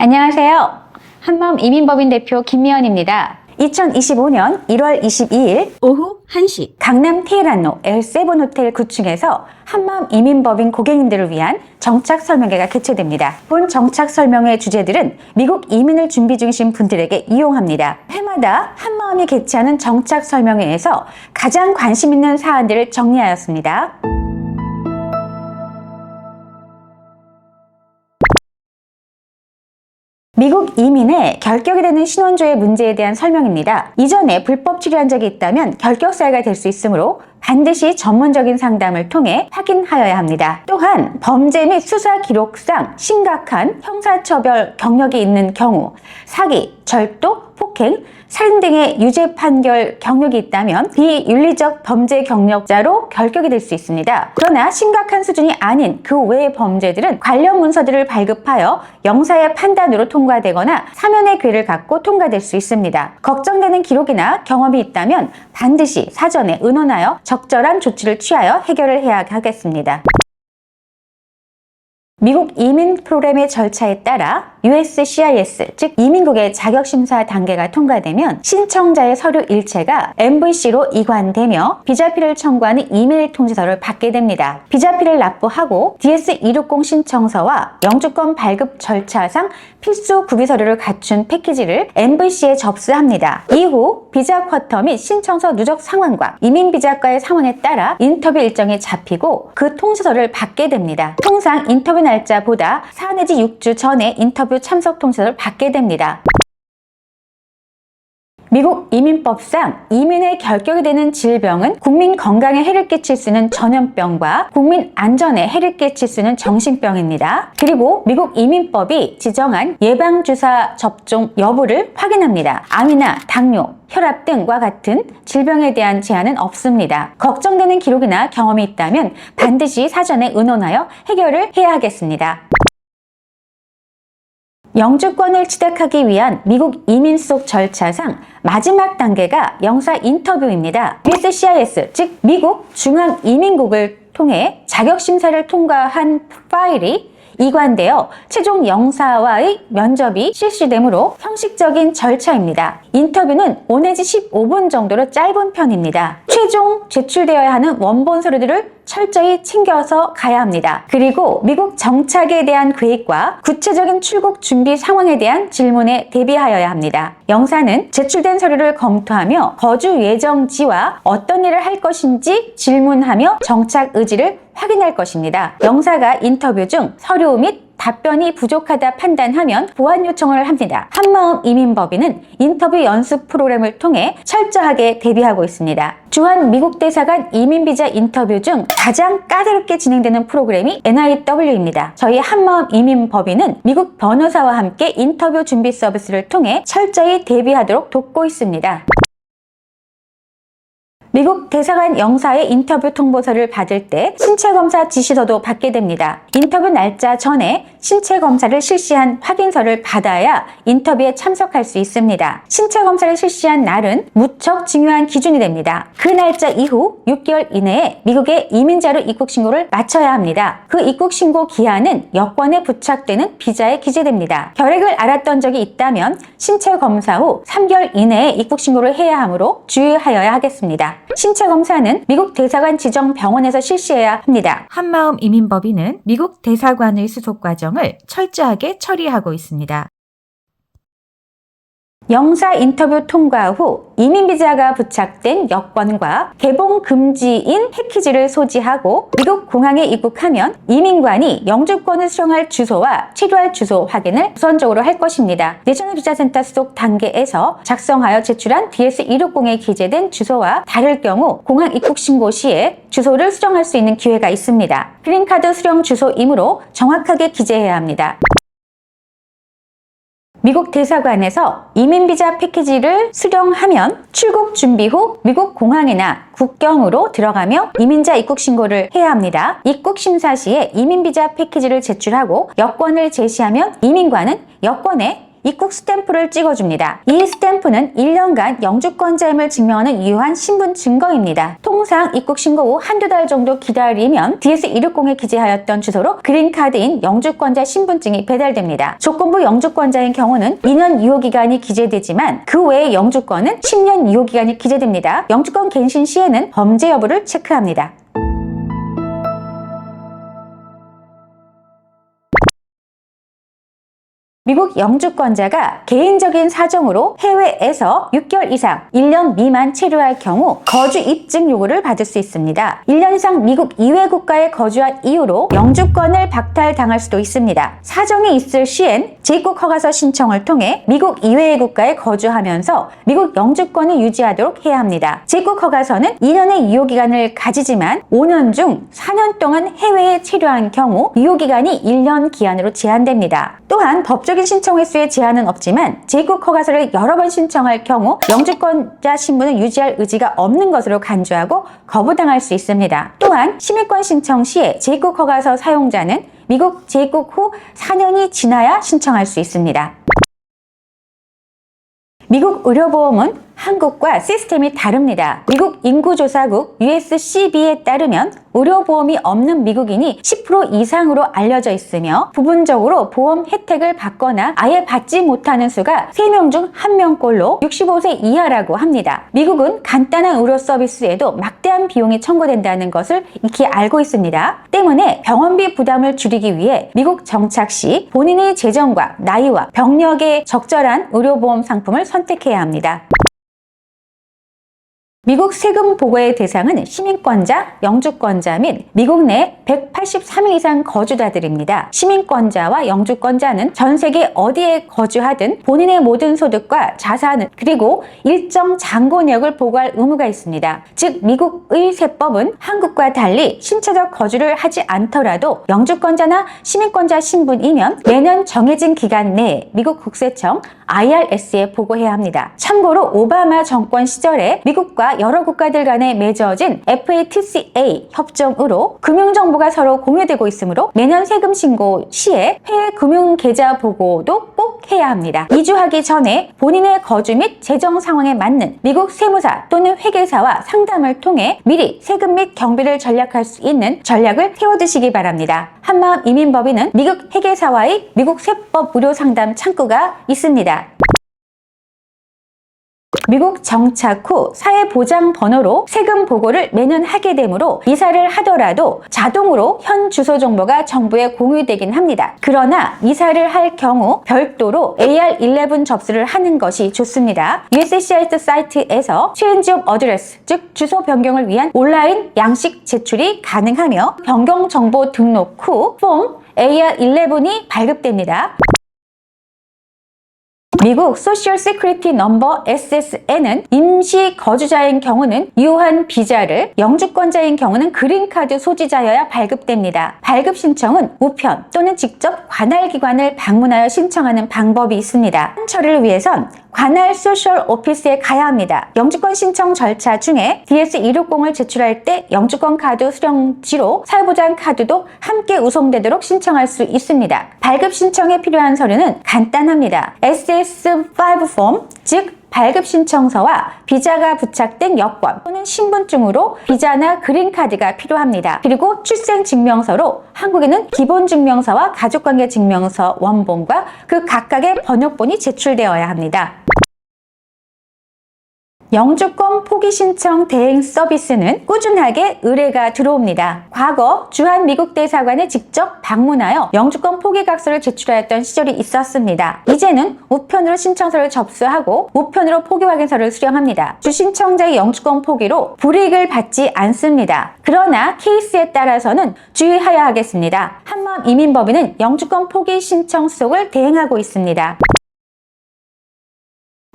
안녕하세요. 한마음 이민법인 대표 김미연입니다. 2025년 1월 22일 오후 1시 강남 테헤란로 L7 호텔 9층에서 한마음 이민법인 고객님들을 위한 정착 설명회가 개최됩니다. 본 정착 설명회 주제들은 미국 이민을 준비 중이신 분들에게 이용합니다. 해마다 한마음이 개최하는 정착 설명회에서 가장 관심 있는 사안들을 정리하였습니다. 미국 이민의 결격이 되는 신원조회 문제에 대한 설명입니다. 이전에 불법 체류한 적이 있다면 결격 사유가 될 수 있으므로 반드시 전문적인 상담을 통해 확인하여야 합니다. 또한 범죄 및 수사 기록상 심각한 형사처벌 경력이 있는 경우, 사기, 절도, 폭행, 살인 등의 유죄 판결 경력이 있다면 비윤리적 범죄 경력자로 결격이 될 수 있습니다. 그러나 심각한 수준이 아닌 그 외의 범죄들은 관련 문서들을 발급하여 영사의 판단으로 통과되거나 사면의 기회를 갖고 통과될 수 있습니다. 걱정되는 기록이나 경험이 있다면 반드시 사전에 의논하여 적절한 조치를 취하여 해결을 해야 하겠습니다. 미국 이민 프로그램의 절차에 따라 USCIS, 즉 이민국의 자격심사 단계가 통과되면 신청자의 서류 일체가 MVC로 이관되며 비자피를 청구하는 이메일 통지서를 받게 됩니다. 비자피를 납부하고 DS-260 신청서와 영주권 발급 절차상 필수 구비 서류를 갖춘 패키지를 MVC에 접수합니다. 이후 비자 쿼터 및 신청서 누적 상황과 이민 비자과의 상황에 따라 인터뷰 일정이 잡히고 그 통지서를 받게 됩니다. 통상 인터뷰 날짜보다 4 내지 6주 전에 인터뷰 참석 통지서를 받게 됩니다. 미국 이민법상 이민의 결격이 되는 질병은 국민 건강에 해를 끼칠 수 있는 전염병과 국민 안전에 해를 끼칠 수 있는 정신병입니다. 그리고 미국 이민법이 지정한 예방주사 접종 여부를 확인합니다. 암이나 당뇨, 혈압 등과 같은 질병에 대한 제한은 없습니다. 걱정되는 기록이나 경험이 있다면 반드시 사전에 의논하여 해결을 해야 하겠습니다. 영주권을 취득하기 위한 미국 이민 속 절차상 마지막 단계가 영사 인터뷰입니다. USCIS, 즉 미국 중앙이민국을 통해 자격심사를 통과한 파일이 이관되어 최종 영사와의 면접이 실시되므로 형식적인 절차입니다. 인터뷰는 5 내지 15분 정도로 짧은 편입니다. 최종 제출되어야 하는 원본 서류들을 철저히 챙겨서 가야 합니다. 그리고 미국 정착에 대한 계획과 구체적인 출국 준비 상황에 대한 질문에 대비하여야 합니다. 영사는 제출된 서류를 검토하며 거주 예정지와 어떤 일을 할 것인지 질문하며 정착 의지를 확인할 것입니다. 영사가 인터뷰 중 서류 및 답변이 부족하다 판단하면 보완 요청을 합니다. 한마음 이민법인은 인터뷰 연습 프로그램을 통해 철저하게 대비하고 있습니다. 주한 미국 대사관 이민비자 인터뷰 중 가장 까다롭게 진행되는 프로그램이 NIW입니다. 저희 한마음 이민법인은 미국 변호사와 함께 인터뷰 준비 서비스를 통해 철저히 대비하도록 돕고 있습니다. 미국 대사관 영사의 인터뷰 통보서를 받을 때 신체검사 지시서도 받게 됩니다. 인터뷰 날짜 전에 신체검사를 실시한 확인서를 받아야 인터뷰에 참석할 수 있습니다. 신체검사를 실시한 날은 무척 중요한 기준이 됩니다. 그 날짜 이후 6개월 이내에 미국의 이민자로 입국신고를 마쳐야 합니다. 그 입국신고 기한은 여권에 부착되는 비자에 기재됩니다. 결핵을 앓았던 적이 있다면 신체검사 후 3개월 이내에 입국신고를 해야 하므로 주의하여야 하겠습니다. 신체검사는 미국 대사관 지정 병원에서 실시해야 합니다. 한마음 이민법인은 미국 대사관의 수속 과정을 철저하게 처리하고 있습니다. 영사 인터뷰 통과 후 이민비자가 부착된 여권과 개봉 금지인 패키지를 소지하고 미국 공항에 입국하면 이민관이 영주권을 수령할 주소와 체류할 주소 확인을 우선적으로 할 것입니다. 내셔널 비자센터 속 단계에서 작성하여 제출한 DS-260에 기재된 주소와 다를 경우 공항 입국 신고 시에 주소를 수령할 수 있는 기회가 있습니다. 그린카드 수령 주소이므로 정확하게 기재해야 합니다. 미국 대사관에서 이민비자 패키지를 수령하면 출국 준비 후 미국 공항이나 국경으로 들어가며 이민자 입국 신고를 해야 합니다. 입국 심사 시에 이민비자 패키지를 제출하고 여권을 제시하면 이민관은 여권에 입국 스탬프를 찍어줍니다. 이 스탬프는 1년간 영주권자임을 증명하는 유효한 신분 증거입니다. 통상 입국 신고 후 한두 달 정도 기다리면 DS-260에 기재하였던 주소로 그린카드인 영주권자 신분증이 배달됩니다. 조건부 영주권자인 경우는 2년 유효기간이 기재되지만 그 외의 영주권은 10년 유효기간이 기재됩니다. 영주권 갱신 시에는 범죄 여부를 체크합니다. 미국 영주권자가 개인적인 사정으로 해외에서 6개월 이상 1년 미만 체류할 경우 거주 입증 요구를 받을 수 있습니다. 1년 이상 미국 이외 국가에 거주한 이유로 영주권을 박탈당할 수도 있습니다. 사정이 있을 시엔 재입국 허가서 신청을 통해 미국 이외의 국가에 거주하면서 미국 영주권을 유지하도록 해야 합니다. 재입국 허가서는 2년의 유효기간을 가지지만 5년 중 4년 동안 해외에 체류한 경우 유효기간이 1년 기한으로 제한됩니다. 또한 법적인 신청 횟수에 제한은 없지만 재입국 허가서를 여러 번 신청할 경우 영주권자 신분을 유지할 의지가 없는 것으로 간주하고 거부당할 수 있습니다. 또한 시민권 신청 시에 재입국 허가서 사용자는 미국 재입국 후 4년이 지나야 신청할 수 있습니다. 미국 의료보험은 한국과 시스템이 다릅니다. 미국 인구조사국 USCB에 따르면 의료보험이 없는 미국인이 10% 이상으로 알려져 있으며 부분적으로 보험 혜택을 받거나 아예 받지 못하는 수가 3명 중 1명꼴로 65세 이하라고 합니다. 미국은 간단한 의료 서비스에도 막대한 비용이 청구된다는 것을 익히 알고 있습니다. 때문에 병원비 부담을 줄이기 위해 미국 정착 시 본인의 재정과 나이와 병력에 적절한 의료보험 상품을 선택해야 합니다. 미국 세금 보고의 대상은 시민권자, 영주권자 및 미국 내 183일 이상 거주자들입니다. 시민권자와 영주권자는 전 세계 어디에 거주하든 본인의 모든 소득과 자산을 그리고 일정 잔고 내역을 보고할 의무가 있습니다. 즉 미국의 세법은 한국과 달리 신체적 거주를 하지 않더라도 영주권자나 시민권자 신분이면 매년 정해진 기간 내에 미국 국세청 IRS에 보고해야 합니다. 참고로 오바마 정권 시절에 미국과 여러 국가들 간에 맺어진 FATCA 협정으로 금융정보가 서로 공유되고 있으므로 매년 세금 신고 시에 해외 금융계좌 보고도 꼭 해야 합니다. 이주하기 전에 본인의 거주 및 재정 상황에 맞는 미국 세무사 또는 회계사와 상담을 통해 미리 세금 및 경비를 절약할 수 있는 전략을 세워두시기 바랍니다. 한마음 이민법인은 미국 회계사와의 미국 세법 무료 상담 창구가 있습니다. 미국 정착 후 사회보장 번호로 세금 보고를 매년 하게 되므로 이사를 하더라도 자동으로 현 주소 정보가 정부에 공유되긴 합니다. 그러나 이사를 할 경우 별도로 AR11 접수를 하는 것이 좋습니다. USCIS 사이트에서 Change of Address, 즉 주소 변경을 위한 온라인 양식 제출이 가능하며 변경 정보 등록 후 폼 AR11이 발급됩니다. 미국 소셜 시큐리티 넘버 SSN은 임시 거주자인 경우는 유효한 비자를, 영주권자인 경우는 그린카드 소지자여야 발급됩니다. 발급 신청은 우편 또는 직접 관할 기관을 방문하여 신청하는 방법이 있습니다. 처리를 위해선 관할 소셜 오피스에 가야 합니다. 영주권 신청 절차 중에 DS-260을 제출할 때 영주권 카드 수령지로 사회보장 카드도 함께 우송되도록 신청할 수 있습니다. 발급 신청에 필요한 서류는 간단합니다. SS5 폼, 즉 발급 신청서와 비자가 부착된 여권 또는 신분증으로 비자나 그린카드가 필요합니다. 그리고 출생증명서로 한국에는 기본증명서와 가족관계증명서 원본과 그 각각의 번역본이 제출되어야 합니다. 영주권 포기 신청 대행 서비스는 꾸준하게 의뢰가 들어옵니다. 과거 주한 미국 대사관에 직접 방문하여 영주권 포기 각서를 제출하였던 시절이 있었습니다. 이제는 우편으로 신청서를 접수하고 우편으로 포기 확인서를 수령합니다. 주 신청자의 영주권 포기로 불이익을 받지 않습니다. 그러나 케이스에 따라서는 주의하여야 하겠습니다. 한마음 이민법인은 영주권 포기 신청 수속을 대행하고 있습니다.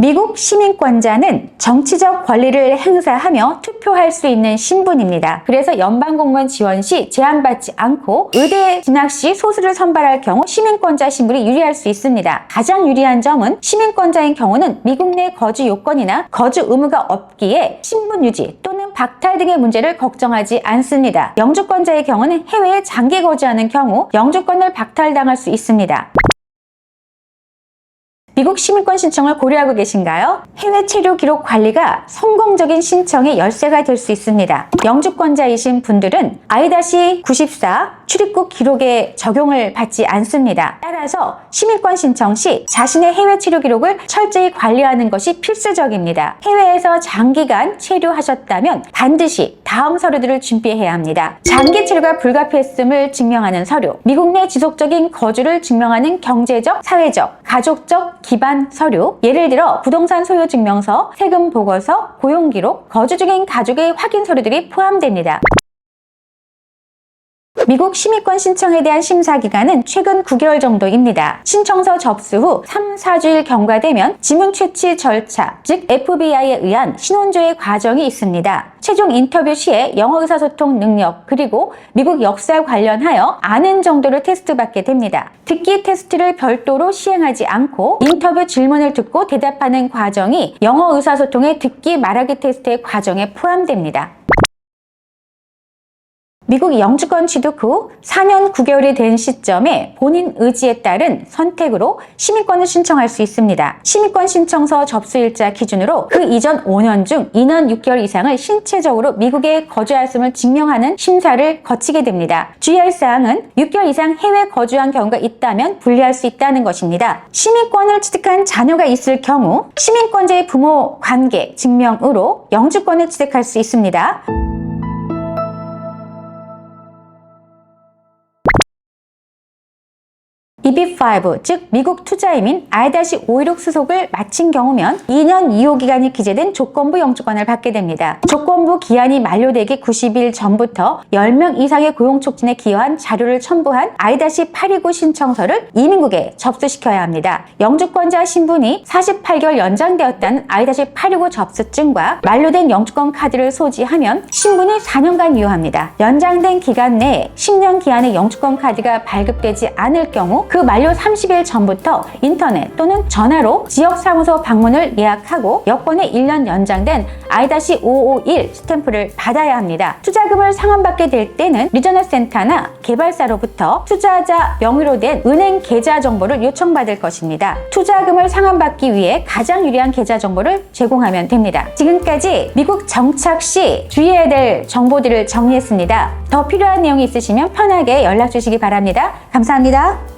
미국 시민권자는 정치적 권리를 행사하며 투표할 수 있는 신분입니다. 그래서 연방공무원 지원 시 제한받지 않고 의대 진학 시 소수를 선발할 경우 시민권자 신분이 유리할 수 있습니다. 가장 유리한 점은 시민권자인 경우는 미국 내 거주 요건이나 거주 의무가 없기에 신분 유지 또는 박탈 등의 문제를 걱정하지 않습니다. 영주권자의 경우는 해외에 장기 거주하는 경우 영주권을 박탈당할 수 있습니다. 미국 시민권 신청을 고려하고 계신가요? 해외 체류 기록 관리가 성공적인 신청의 열쇠가 될 수 있습니다. 영주권자이신 분들은 I-94 출입국 기록에 적용을 받지 않습니다. 따라서 시민권 신청 시 자신의 해외 체류 기록을 철저히 관리하는 것이 필수적입니다. 해외에서 장기간 체류하셨다면 반드시 다음 서류들을 준비해야 합니다. 장기 체류가 불가피했음을 증명하는 서류, 미국 내 지속적인 거주를 증명하는 경제적, 사회적, 가족적 기반 서류, 예를 들어 부동산 소유 증명서, 세금 보고서, 고용 기록, 거주 중인 가족의 확인 서류들이 포함됩니다. 미국 시민권 신청에 대한 심사 기간은 최근 9개월 정도입니다. 신청서 접수 후 3, 4주일 경과되면 지문 채취 절차, 즉 FBI에 의한 신원조회 과정이 있습니다. 최종 인터뷰 시에 영어 의사소통 능력 그리고 미국 역사 관련하여 아는 정도를 테스트받게 됩니다. 듣기 테스트를 별도로 시행하지 않고 인터뷰 질문을 듣고 대답하는 과정이 영어 의사소통의 듣기 말하기 테스트의 과정에 포함됩니다. 미국 영주권 취득 후 4년 9개월이 된 시점에 본인 의지에 따른 선택으로 시민권을 신청할 수 있습니다. 시민권 신청서 접수일자 기준으로 그 이전 5년 중 2년 6개월 이상을 신체적으로 미국에 거주하였음을 증명하는 심사를 거치게 됩니다. 주의할 사항은 6개월 이상 해외 거주한 경우가 있다면 분리할 수 있다는 것입니다. 시민권을 취득한 자녀가 있을 경우 시민권자의 부모 관계 증명으로 영주권을 취득할 수 있습니다. EB-5, 즉 미국 투자이민 I-516 수속을 마친 경우면 2년 유효 기간이 기재된 조건부 영주권을 받게 됩니다. 조건부 기한이 만료되기 90일 전부터 10명 이상의 고용 촉진에 기여한 자료를 첨부한 I-829 신청서를 이민국에 접수시켜야 합니다. 영주권자 신분이 48개월 연장되었다는 I-829 접수증과 만료된 영주권 카드를 소지하면 신분이 4년간 유효합니다. 연장된 기간 내에 10년 기한의 영주권 카드가 발급되지 않을 경우 그 만료 30일 전부터 인터넷 또는 전화로 지역사무소 방문을 예약하고 여권에 1년 연장된 I-551 스탬프를 받아야 합니다. 투자금을 상환받게 될 때는 리저널 센터나 개발사로부터 투자자 명의로 된 은행 계좌 정보를 요청받을 것입니다. 투자금을 상환받기 위해 가장 유리한 계좌 정보를 제공하면 됩니다. 지금까지 미국 정착 시 주의해야 될 정보들을 정리했습니다. 더 필요한 내용이 있으시면 편하게 연락 주시기 바랍니다. 감사합니다.